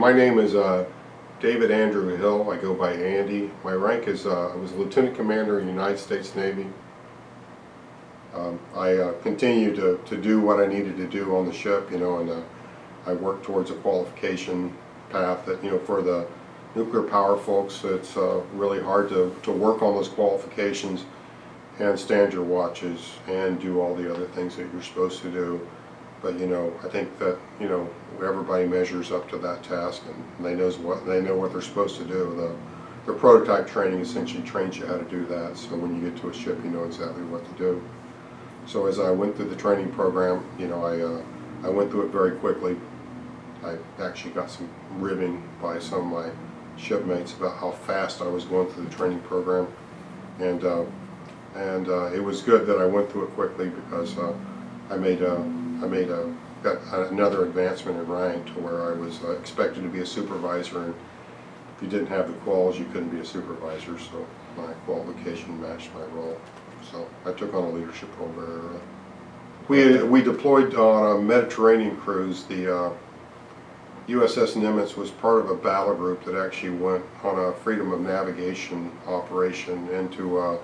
My name is David Andrew Hill. I go by Andy. My rank is I was Lieutenant Commander in the United States Navy. I continue to do what I needed to do on the ship, and I work towards a qualification path that, for the nuclear power folks, it's really hard to work on those qualifications and stand your watches and do all the other things that you're supposed to do. But I think that everybody measures up to that task, and they know what they're supposed to do. The prototype training essentially trains you how to do that. So when you get to a ship, you know exactly what to do. So as I went through the training program, I went through it very quickly. I actually got some ribbing by some of my shipmates about how fast I was going through the training program, and it was good that I went through it quickly because got another advancement in rank to where I was expected to be a supervisor, and if you didn't have the quals, you couldn't be a supervisor. So my qualification matched my role. So I took on a leadership role very early. We deployed on a Mediterranean cruise. The USS was part of a battle group that actually went on a freedom of navigation operation into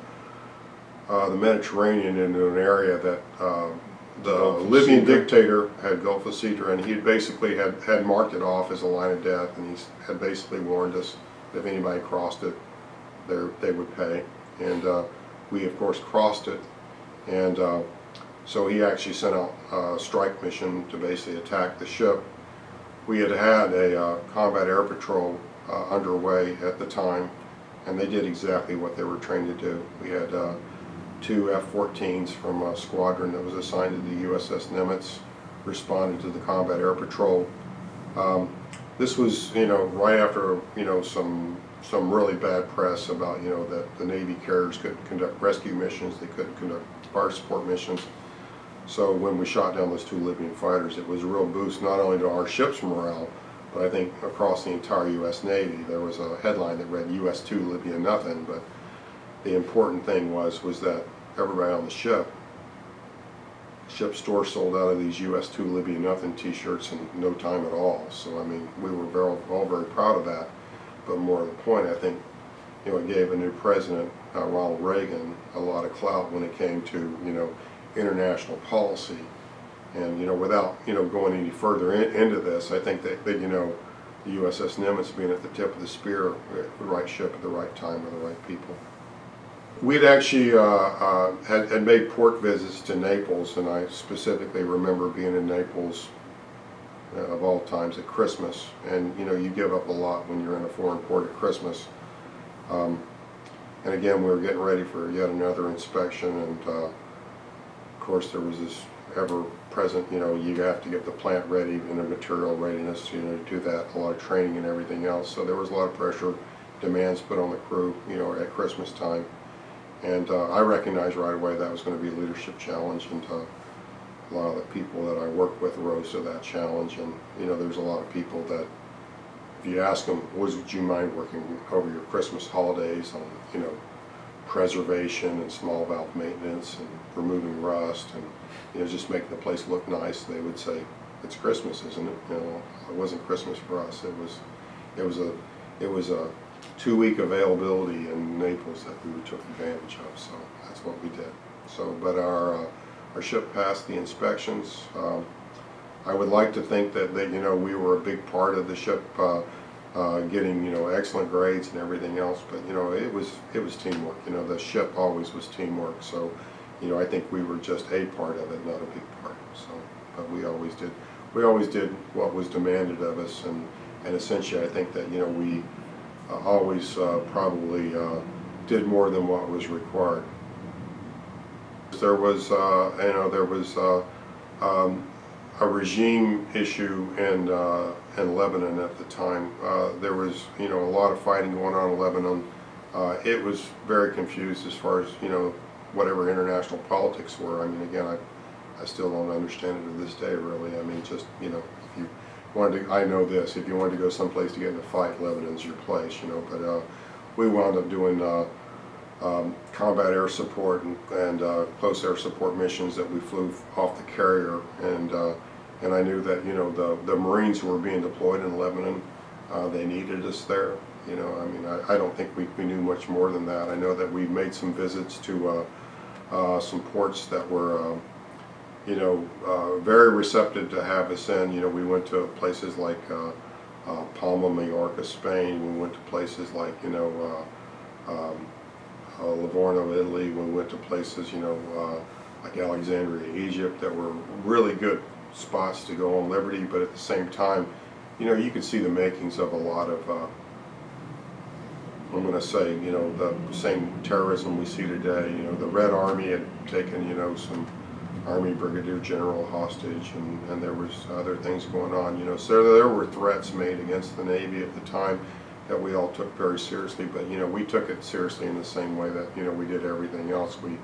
the Mediterranean, into an area that the Libyan dictator had Gulf of Sidra, and he basically had marked it off as a line of death, and he had basically warned us that if anybody crossed it, they would pay. And we of course crossed it, and so he actually sent out a strike mission to basically attack the ship. We had a combat air patrol underway at the time, and they did exactly what they were trained to do. We had two F-14s from a squadron that was assigned to the USS responded to the combat air patrol. This was, right after, some really bad press about, that the Navy carriers couldn't conduct rescue missions, they couldn't conduct fire support missions. So when we shot down those two Libyan fighters, it was a real boost not only to our ship's morale, but I think across the entire U.S. Navy. There was a headline that read US 2, Libya nothing, but the important thing was that everybody on the ship store sold out of these US 2 Libya nothing t-shirts in no time at all. So I mean, we were all very proud of that. But more to the point, I think it gave a new president, Ronald Reagan, a lot of clout when it came to international policy. And without going any further into this, I think that the USS Nimitz being at the tip of the spear, the right ship at the right time with the right people. We'd actually had made port visits to Naples, and I specifically remember being in Naples of all times at Christmas. And you give up a lot when you're in a foreign port at Christmas. And again, we were getting ready for yet another inspection, and of course there was this ever-present, you have to get the plant ready and the material readiness, to do that, a lot of training and everything else. So there was a lot of pressure, demands put on the crew, at Christmas time. And I recognized right away that was going to be a leadership challenge, and a lot of the people that I worked with rose to that challenge. And there's a lot of people that, if you ask them, would you mind working over your Christmas holidays on, preservation and small valve maintenance and removing rust and just making the place look nice, they would say, it's Christmas, isn't it? It wasn't Christmas for us. It was a 2-week availability in Naples that we took advantage of, so that's what we did. So, but our ship passed the inspections. I would like to think that we were a big part of the ship getting excellent grades and everything else, but it was teamwork. The ship always was teamwork. So I think we were just a part of it, not a big part. So, but we always did what was demanded of us, and essentially I think that we always probably did more than what was required. There was a regime issue in Lebanon at the time. There was a lot of fighting going on in Lebanon. It was very confused as far as whatever international politics were. I mean, again, I still don't understand it to this day, really. I mean, just if you wanted to, I know this, if you wanted to go someplace to get in a fight, Lebanon's your place, but we wound up doing combat air support and close air support missions that we flew off the carrier, and I knew that the Marines who were being deployed in Lebanon They needed us there. You know, I mean, I don't think we knew much more than that. I know that we made some visits to some ports that were, you know, very receptive to have us in. You know, we went to places like Palma, Majorca, Spain. We went to places like, you know, Livorno, Italy. We went to places, you know, like Alexandria, Egypt, that were really good spots to go on liberty, but at the same time, you know, you could see the makings of a lot of, I'm going to say, you know, the same terrorism we see today. You know, the Red Army had taken, you know, some Army Brigadier General hostage, and there was other things going on, you know, so there were threats made against the Navy at the time that we all took very seriously, but, you know, we took it seriously in the same way that, you know, we did everything else. We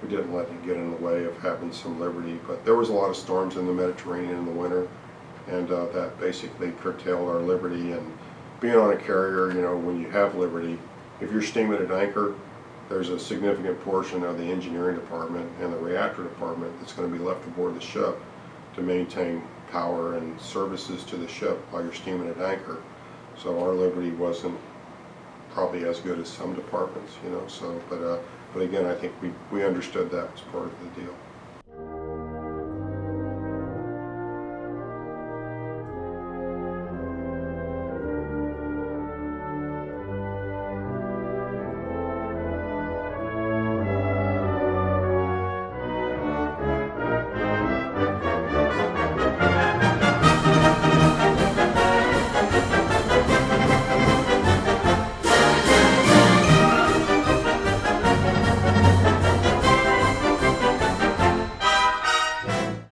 didn't let it get in the way of having some liberty, but there was a lot of storms in the Mediterranean in the winter, and that basically curtailed our liberty. And being on a carrier, you know, when you have liberty, if you're steaming at anchor, there's a significant portion of the engineering department and the reactor department that's going to be left aboard the ship to maintain power and services to the ship while you're steaming at anchor. So our liberty wasn't probably as good as some departments, you know. So, but again, I think we understood that was part of the deal.